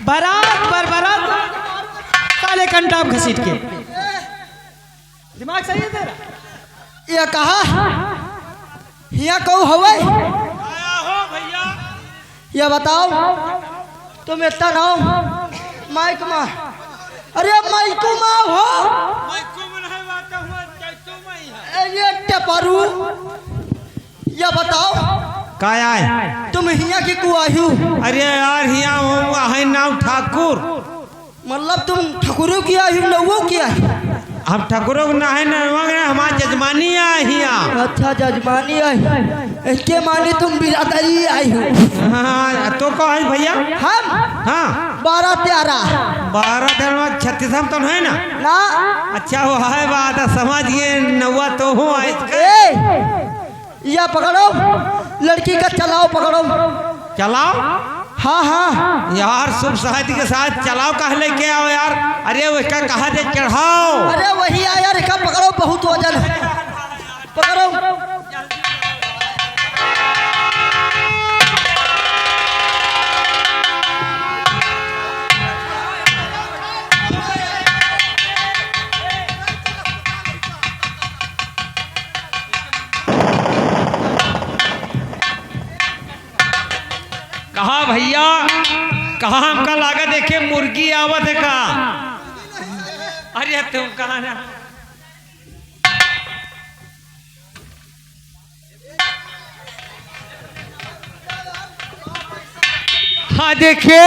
बरात काले कंटाप घसीट के। दिमाग सही है तेरा? ये कहा यहाँ कहू हवे? आया हो भैया। ये बताओ तुम इतना नाम माइक माँ, अरे माइक माँ हो ये टपरू। ये बताओ का है? तुम हिया की कुआयु, अरे यार हिया है नाम ठाकुर। मतलब तुम ठकुरों की आयु नवो की आयु? हम ठाकुरों को ना है ना हमारा जजमानी है हिया। अच्छा जजमानी आई, इसके माने तुम बिरादरी आई हो। हाँ तो कहो है भैया। हम हाँ 12-13 36 तो है ना? ना अच्छा वो है बात समझ गए नौवा तो हो या पकड़ो लड़की का चलाओ पकड़ो। चलाओ। हाँ हाँ यार शुभ साहित्य के साथ चलाओ कह लेके आओ यार। अरे उसका कहा दे चढ़ाओ। अरे वही आया रेखा पकड़ो, बहुत वजन है, पकड़ो। कहा भैया कहा हमका लागा देखे मुर्गी आवत है का? अरे तुम कहा ना हाँ देखिए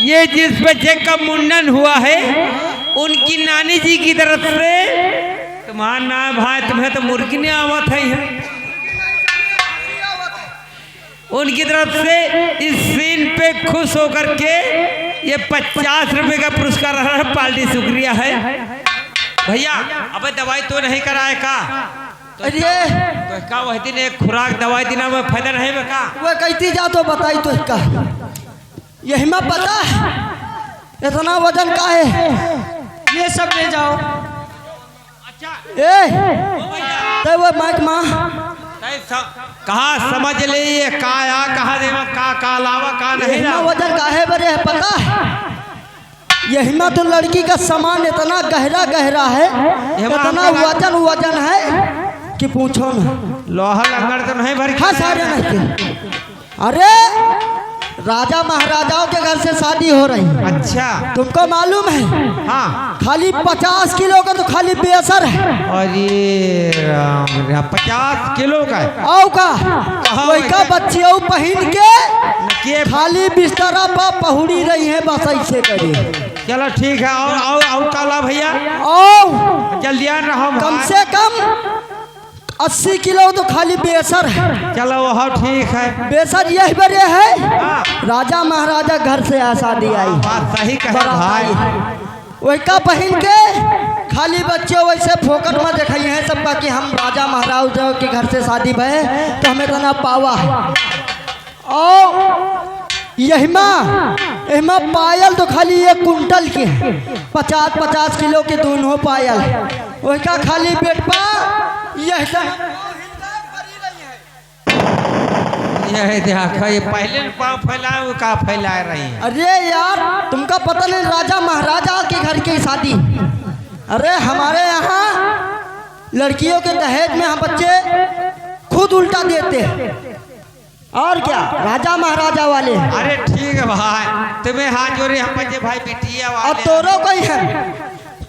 ये जिस बच्चे का मुंडन हुआ है उनकी नानी जी की तरफ से तुम्हारा नाम भाई तुम्हें तो मुर्गी नहीं आवत है। उनकी तरफ से इस सीन पे खुश होकर के ये 50 रुपए का पुरस्कार रहा है। पार्टी शुक्रिया है भैया। अबे दवाई तो नहीं कराए का? अरे तो का वह दिन एक खुराक दवाई देना में फायदा नहीं का? वो कहती जा तो बताई तो इसका यही में पता है इतना वजन का है। ये सब ले जाओ। तो वो माइक माँ कहा समझ ले ये काया कहा दे का लावा का नहीं ना वजन का है बरे है पता है। यही में तो लड़की का सामान इतना गहरा है, इतना वजन है कि पूछो ना। लोहा लंगड़ तो नहीं भर? हाँ सारे नहीं। अरे राजा महाराजाओं के घर से शादी हो रही। अच्छा तुमको मालूम है? हाँ खाली 50 किलो का तो खाली बेअसर है। अरे 50 किलो का है। आओ का वही का बच्ची पहन के खाली बिस्तरा पर पहुड़ी रही है बस ऐसे करी। चलो ठीक है और काला भैया आओ जल्दी आ रहा हूँ। कम से कम 80 किलो तो खाली बेअसर है। चलो वह ठीक है। बेअसर यही बड़े है राजा महाराजा घर से शादी आई। बात सही कहे भाई। वही का पहन के खाली बच्चे वैसे फोकट में दिखाई है सबका कि हम राजा महाराजा के घर से शादी भय तो हमें इतना पावा है। और यही में पायल तो खाली 1 कुंटल के 50-50 किलो के दोनों पायल। वही का खाली पेट पा यही देखो ये पहले पाँव फैलाए वो का फैला रही है। अरे यार तुमका पता नहीं राजा महाराजा के घर की शादी। अरे हमारे यहाँ लड़कियों के दहेज में हम बच्चे खुद उल्टा देते हैं। और क्या राजा महाराजा वाले। अरे ठीक है भाई तुम्हें हाथ जोड़े हम बच्चे भाई बिटिया वाले। और तोरो कोई है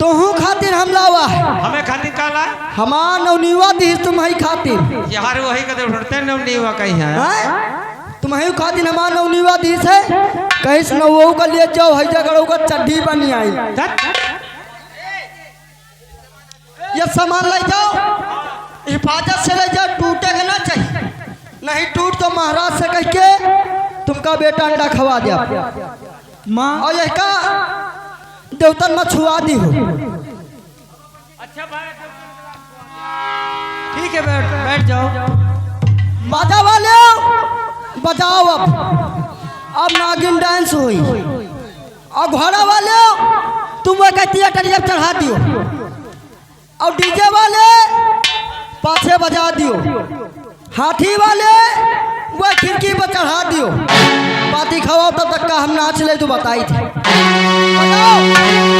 तो हूँ खातिर हम लावा है। हमें खातिर काला हमार नवनीवा दी तुम्हारी खातिर यार वही कदम उठते नवनीवा कहीं है। तुम्हारी खातिर हमार नवनीवा दी है कहीं से नवो का ले जाओ है जगह का चड्ढी बनी आई। ये सामान ले जाओ हिफाजत से ले जाओ, टूटेगा ना चाहिए। नहीं टूट तो महाराज से कह के तुमका बेटा अंडा खवा दिया माँ और यह का देवतन में छुआ दी हो। अच्छा भाई ठीक है बैठ जाओ। बाजा वाले बजाओ अब नागिन डांस हुई। और घोड़ा वाले तुम वो कहती टरिया चढ़ा दियो और डीजे वाले पाछे बजा दियो। हाथी वाले वह खिड़की पर चढ़ा दियो। पाती खवाओ तब तक का हम नाच ले तो बताई थी। बताओ